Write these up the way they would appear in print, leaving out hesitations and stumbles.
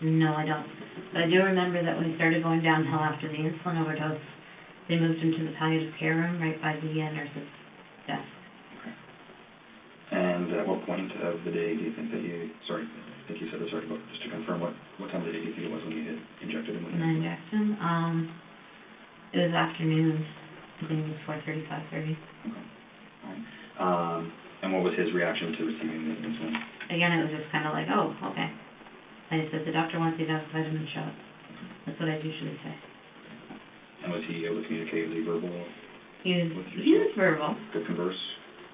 No, I don't. But I do remember that when he started going downhill after the insulin overdose, they moved him to the palliative care room right by the nurse's desk. Okay. And at what point of the day do you think that you, sorry, I think you said this already, but just to confirm, what time of the day do you think it was when you had injected him? When I injected him? It was afternoon. I think it was 4:30, 5:30. Okay. All right. And what was his reaction to receiving the insulin? Again, it was just kind of like, oh, okay. I just said, the doctor wants you to have a vitamin shot. That's what I usually say. And was he able to communicate? Was he verbal? He was verbal. Could converse?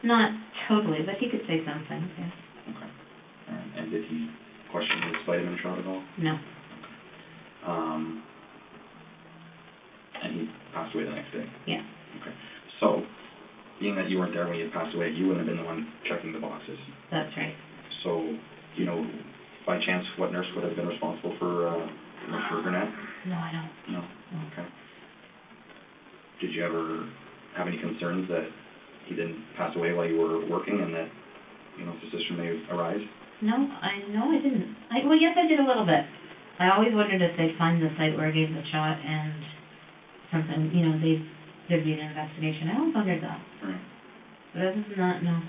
Not totally, but he could say some things, yes. Okay. All right. And did he question his vitamin shot at all? No. Okay. And he passed away the next day? Yeah. Okay. So, being that you weren't there when he had passed away, you wouldn't have been the one checking the boxes. That's right. So, you know, by chance, what nurse would have been responsible for Burnett? No, I don't. No? Okay. Did you ever have any concerns that he didn't pass away while you were working and that, you know, suspicion may arise? No, I didn't. Well, yes, I did a little bit. I always wondered if they'd find the site where I gave the shot and something, you know, there'd be an investigation. I always wondered that. Right. But other than that, no.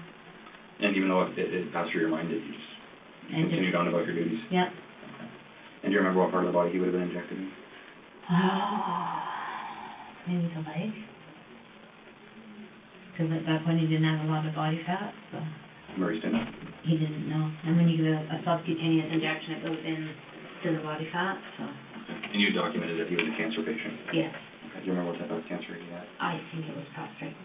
And even though it passed through your mind, did you just continued on about your duties? Yeah. Okay. And do you remember what part of the body he would have been injected in? Maybe the leg. Because at that point he didn't have a lot of body fat, so. Maurice didn't? He didn't know. And when you give a subcutaneous injection, it goes in to the body fat, so. Okay. And you documented that he was a cancer patient? Yes. Okay. Do you remember what type of cancer he had? I think it was prostate.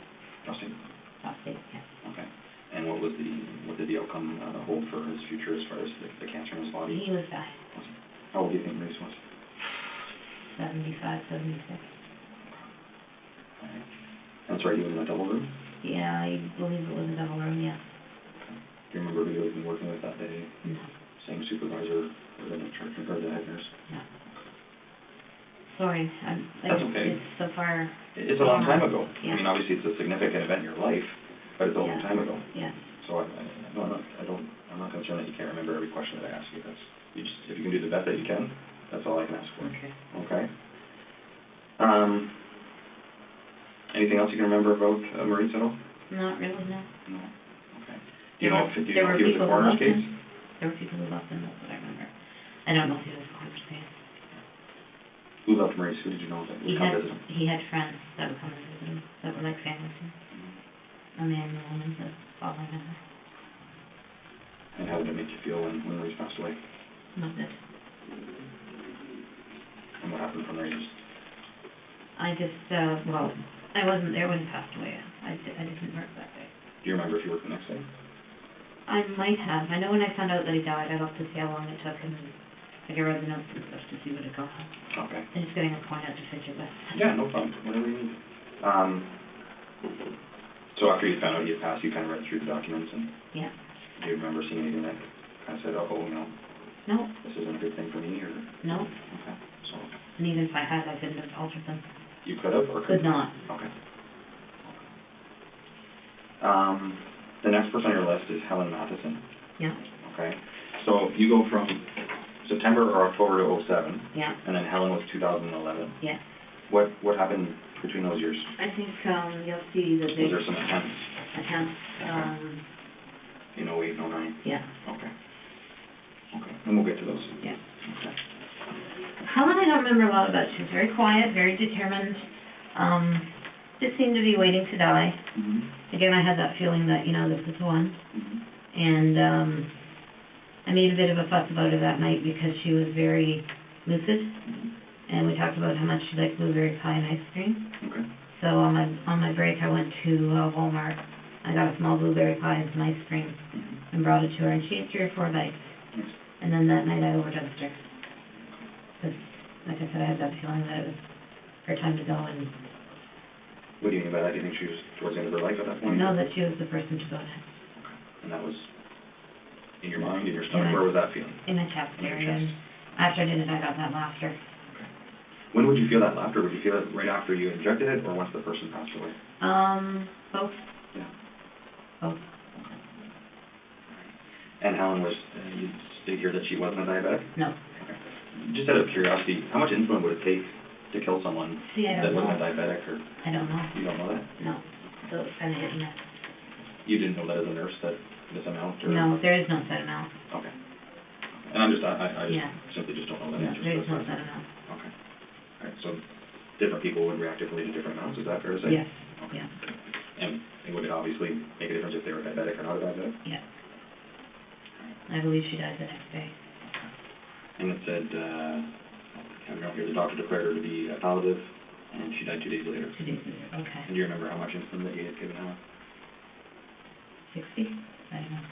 Prostate? Prostate, yes. Okay. And what did the outcome hold for his future as far as the cancer in his body? He was dying. How old do you think Maurice was? 75, 76. Okay. And sorry, he was in a double room? Yeah, I believe it was a double room, yeah. Okay. Do you remember who you had been working with that day? No. Same supervisor or the church or the head nurse? No. Sorry, that's okay. It's so far. It's a long time ago. Yeah. I mean, obviously it's a significant event in your life, but it's a long time ago. Yeah. So I'm not concerned that you can't remember every question that I ask you. If you can do the best that you can, that's all I can ask for. Okay. Okay. Anything else you can remember about Maurice at all? Not really, no. No. Okay. Do you know if he was a coroner's case? There were people who loved him, that's what I remember. I don't know if he was a coroner's case. Who loved Maurice? Who did you know that would come visit him? He had friends that would come and visit him, that were like family to him. A man and a woman, that's all I remember. And how did it make you feel when Maurice passed away? Not good. And what happened from there? Well, I wasn't there when he passed away. I didn't work that day. Do you remember if you worked the next day? I might have. I know when I found out that he died, I looked to see how long it took him. I read the notes and stuff to see what it got. Okay. I'm just getting a point out to fit you with. Yeah, no problem. Whatever you need. So after you found out he had passed, you kind of read through the documents and... Yeah. Do you remember seeing anything that kind of said, oh, you know... No. This isn't a good thing for me, or... No. Okay, so... And even if I had, I couldn't have altered them. You could have, or could not. Okay. The next person on your list is Helen Matheson. Yeah. Okay. So you go from September or October to 07. Yeah. And then Helen was 2011. Yeah. What happened between those years? I think you'll see that Was there some attempts? In 08 and 09? Yeah. Okay. Okay. And we'll get to those. Yeah. Okay. Helen, I don't remember a lot about. She was very quiet, very determined. Just seemed to be waiting to die. Mm-hmm. Again, I had that feeling that, this is one. Mm-hmm. And I made a bit of a fuss about her that night because she was very lucid. Mm-hmm. And we talked about how much she liked blueberry pie and ice cream. Okay. So on my break, I went to Walmart. I got a small blueberry pie and some ice cream, mm-hmm. and brought it to her. And she ate 3 or 4 bites. Yes. And then that night I overdosed her. Because, like I said, I had that feeling that it was her time to go. And what do you mean by that? Do you think she was towards the end of her life at that point? I know that she was the person to go to. Okay. And that was in your mind, in your stomach? Where was that feeling? In my chest area. And after I did it, I got that laughter. When would you feel that laughter? Would you feel it right after you injected it, or once the person passed away? Both. Yeah. Both. Okay. And Helen was, you did hear that she wasn't a diabetic? No. Okay. Just out of curiosity, how much insulin would it take to kill someone See, I that don't wasn't know. a diabetic, or I don't know. you don't know that? No. So it's kind of hit and miss. You didn't know that as a nurse, that this amount, or? No, there is no set amount. Okay. And I'm just, I Yeah. simply just don't know that No, answer. there is so no that's set fine. amount. Okay. Alright, so different people would react differently to different amounts, is that fair to say? Yes, Okay. yeah, And it would obviously make a difference if they were diabetic or not a diabetic? yeah. I believe she died the next day. And it said, I don't know, here the doctor declared her to be palliative, and she died 2 days later. 2 days later, okay. And do you remember how much insulin that you had given her? 60? I don't know.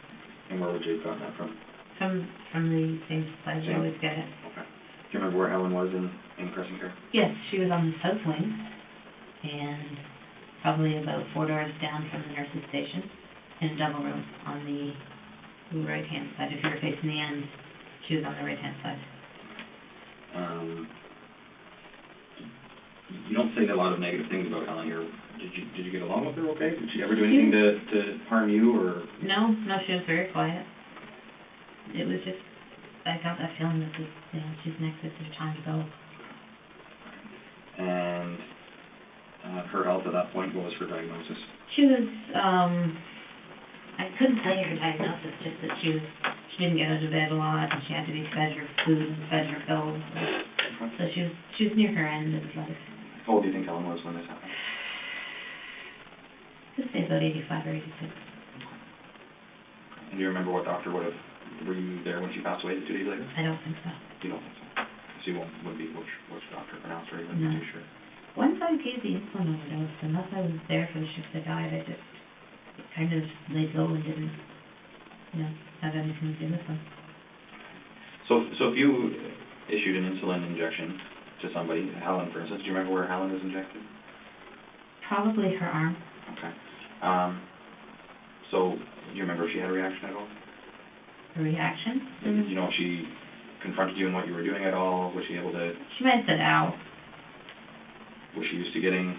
And where would you have gotten that from? From the same supplies you Same. always get it. Okay. Do you remember where Helen was in Crescent Care? Yes, she was on the south wing, and probably about 4 doors down from the nurse's station, in a double room on the right-hand side. If you were facing the end, she was on the right-hand side. You don't say a lot of negative things about Helen here. Did you get along with her okay? Did she ever do anything to harm you, or? No, she was very quiet. It was just, I got that feeling that this, she's next, it's her time to go. And her health at that point, what was her diagnosis? She was, I couldn't tell you her diagnosis, just that she didn't get out of bed a lot, and she had to be fed her food and fed her pills. So she was near her end of life. How old do you think Helen was when this happened? I'd say about 85 or 86. And do you remember what doctor were you there when she passed away 2 days later? I don't think so. You don't think so? So you wouldn't be which doctor pronounced her, you No. wouldn't be too sure? Once I gave the insulin overdose, unless I was there for the shift that died, I just kind of laid low and didn't, have anything to do with them. So if you issued an insulin injection to somebody, Helen for instance, do you remember where Helen was injected? Probably her arm. Okay. So do you remember if she had a reaction at all? A reaction? You know, if she confronted you in what you were doing at all? Was she able to? She might have said ow. Was she used to getting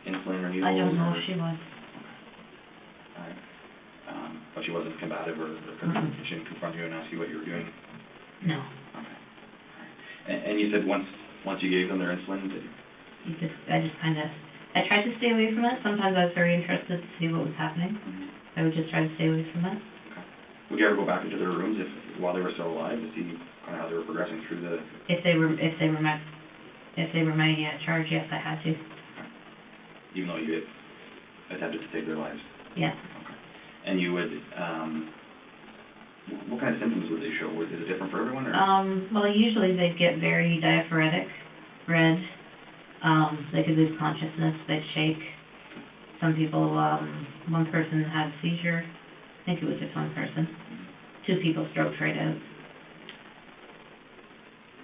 insulin or needles? I don't know if she was. All right. But she wasn't combative or she didn't confront you and ask you what you were doing? No. Okay. All right. And you said once you gave them their insulin, I tried to stay away from it. Sometimes I was very interested to see what was happening. Mm-hmm. I would just try to stay away from it. Okay. Would you ever go back into their rooms while they were still alive to see kind of how they were progressing through the? If they were my charge, yes, I had to. Okay. Even though you had attempted to take their lives. Yeah. Okay. And you would, what kind of symptoms would they show? Is it different for everyone, or? Well, usually they'd get very diaphoretic, red. They could lose consciousness. They'd shake. Some people, one person had a seizure. I think it was just one person. 2 people stroked right out.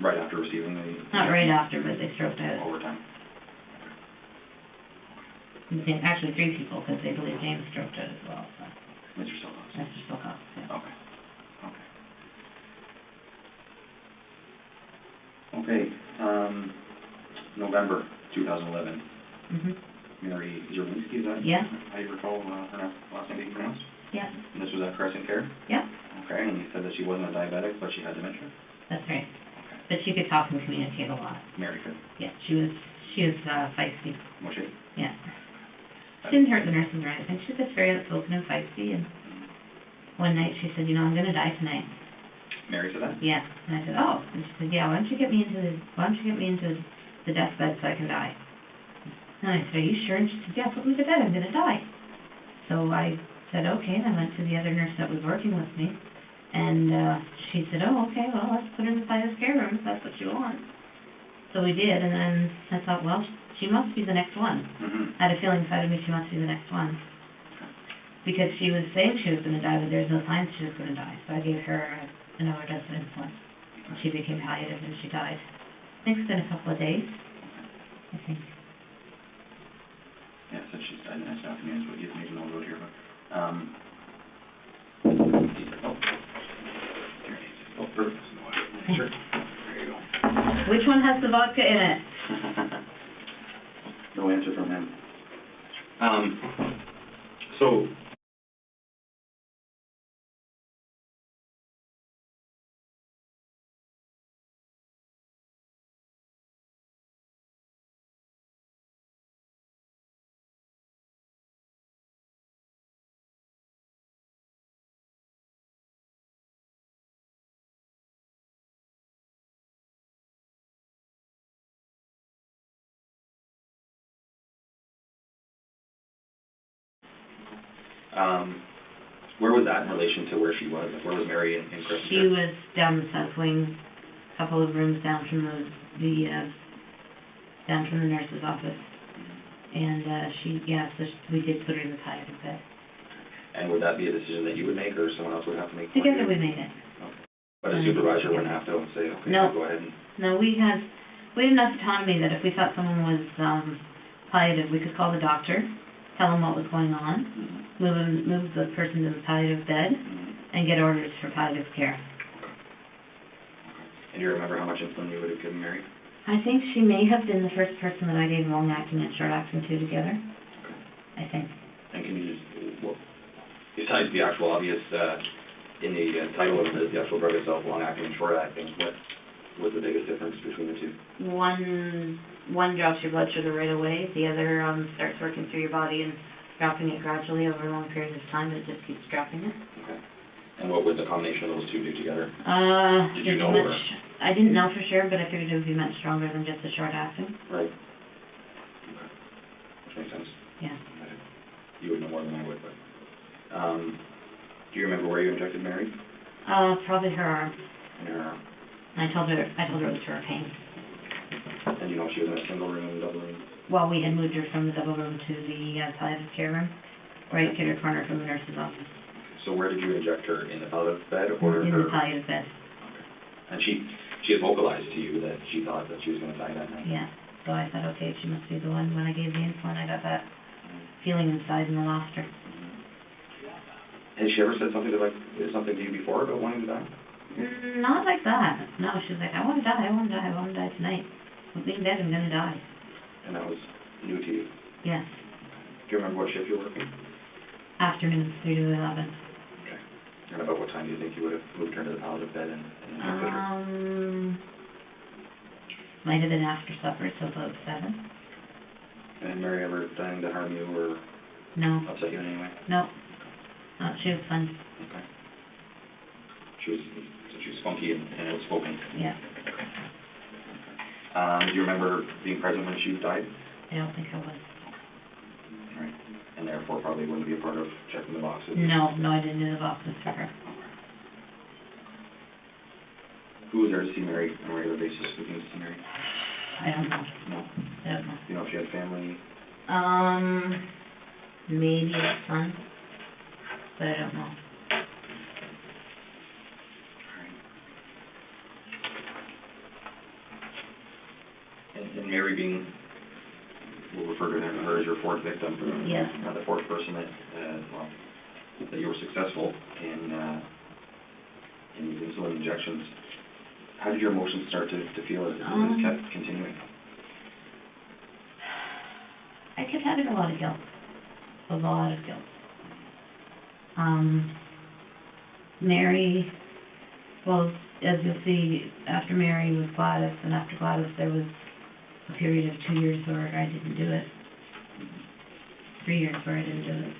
Right after receiving the? Not right after, but they stroked out. Over time. Actually, 3 people, because they believe James stroked out as well. So. Mr. Silcox. Mr. Silcox, yeah. Okay. Okay. November 2011. Mhm. Mary Zerlinski, is that? Yeah. How you recall her last name being pronounced? Yeah. And this was at Crescent Care? Yeah. Okay, and you said that she wasn't a diabetic, but she had dementia? That's right. Okay. But she could talk and communicate a lot. Mary could? Yeah, she was feisty. Was she? Yeah. She didn't hurt the nurses or anything. She was just very outspoken and feisty. And one night she said, I'm going to die tonight. Mary said that? Yeah. And I said, oh. And she said, yeah, why don't you get me into the deathbed so I can die? And I said, are you sure? And she said, yeah, put me to bed. I'm going to die. So I said, okay. And I went to the other nurse that was working with me. And she said, oh, okay, well, let's put her inside the care room if that's what you want. So we did. And then I thought, well, she must be the next one. Mm-hmm. I had a feeling inside of me she must be the next one. Because she was saying she was going to die, but there's no signs she was going to die. So I gave her an overdose of insulin. And she became palliative and she died. I think it's been a couple of days. I think. Yeah, since she's died, that's not me, that's what you need to know about here. But, perfect. Sure. There you go. Which one has the vodka in it? No answer from him. So Where was that in relation to where she was? Like, where was Mary in Christmas? She was down the south wing, a couple of rooms down from down from the nurse's office. And, so we did put her in the palliative bed. And would that be a decision that you would make, or someone else would have to make? Together we made it. Okay. But a supervisor wouldn't have to say, okay, no. Go ahead and... No, we had enough autonomy that if we thought someone was, palliative, we could call the doctor, tell him what was going on, move the person to the palliative bed, and get orders for palliative care. Okay. And do you remember how much insulin you would have given Mary? I think she may have been the first person that I gave long-acting and short-acting to together. Okay. I think. And can you just, besides the actual obvious, in the title of the actual drug itself, long-acting and short-acting, what was the biggest difference between the two? One drops your blood sugar right away. The other starts working through your body and dropping it gradually over a long period of time. It just keeps dropping it. Okay. And what would the combination of those two do together? Did you know? I didn't know for sure, but I figured it would be much stronger than just a short-acting. Right. Okay. Which makes sense. Yeah. You would know more than I would, but... do you remember where you injected Mary? Probably her arm. In her arm. I told her it was for her pain. And you know if she was in a single room, double room? Well, we had moved her from the double room to the palliative care room, right kitty corner from the nurse's office. So where did you inject her? In the palliative bed or in her? The palliative bed. Okay. And she had vocalized to you that she thought that she was going to die that night? Yeah. So I thought, okay, she must be the one. When I gave the insulin, I got that feeling inside and the laughter. Has she ever said something to you before about wanting to die? Not like that. No, she was like, I want to die tonight. I'm being dead, I'm going to die. And that was new to you? Yes. Do you remember what shift you were working? Afternoons, 3 to 11. Okay. And about what time do you think you would have moved her into the palliative bed and injected her? Might have been after supper, so about 7. And Mary ever done to harm you or No. upset you in any way? No. She was fun. Okay. She was funky and outspoken. Yeah. Do you remember being present when she died? I don't think I was. Right. And therefore probably wouldn't be a part of checking the boxes? No, I didn't do the boxes for her. Okay. Who was there to see Mary on a regular basis? Who came to see Mary? I don't know. No? I don't know. Do you know if she had family? Maybe a son, but I don't know. And Mary being, we'll refer to her as your fourth victim. Yes. The fourth person that you were successful in these insulin injections. How did your emotions start to feel as it kept continuing? I kept having a lot of guilt. A lot of guilt. Mary, well, as you'll see, after Mary was Gladys, and after Gladys there was a period of 2 years where I didn't do it. 3 years where I didn't do it.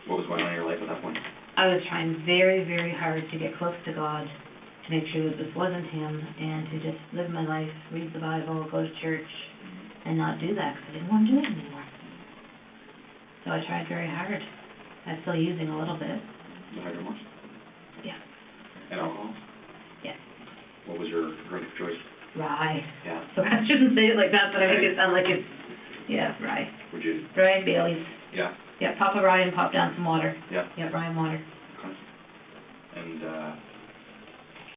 What was going on in your life at that point? I was trying very, very hard to get close to God, to make sure that this wasn't Him, and to just live my life, read the Bible, go to church, and not do that, because I didn't want to do it anymore. So I tried very hard. I'm still using a little bit. The hydromorphs? Yeah. And alcohol? Yeah. What was your drink of choice? Rye. Yeah. So I shouldn't say it like that, but I make it sound like it's, yeah, rye. Would you? Rye and Bailey's. Yeah. Yeah, pop a rye and pop down some water. Yeah. Yeah, rye and water. Okay. And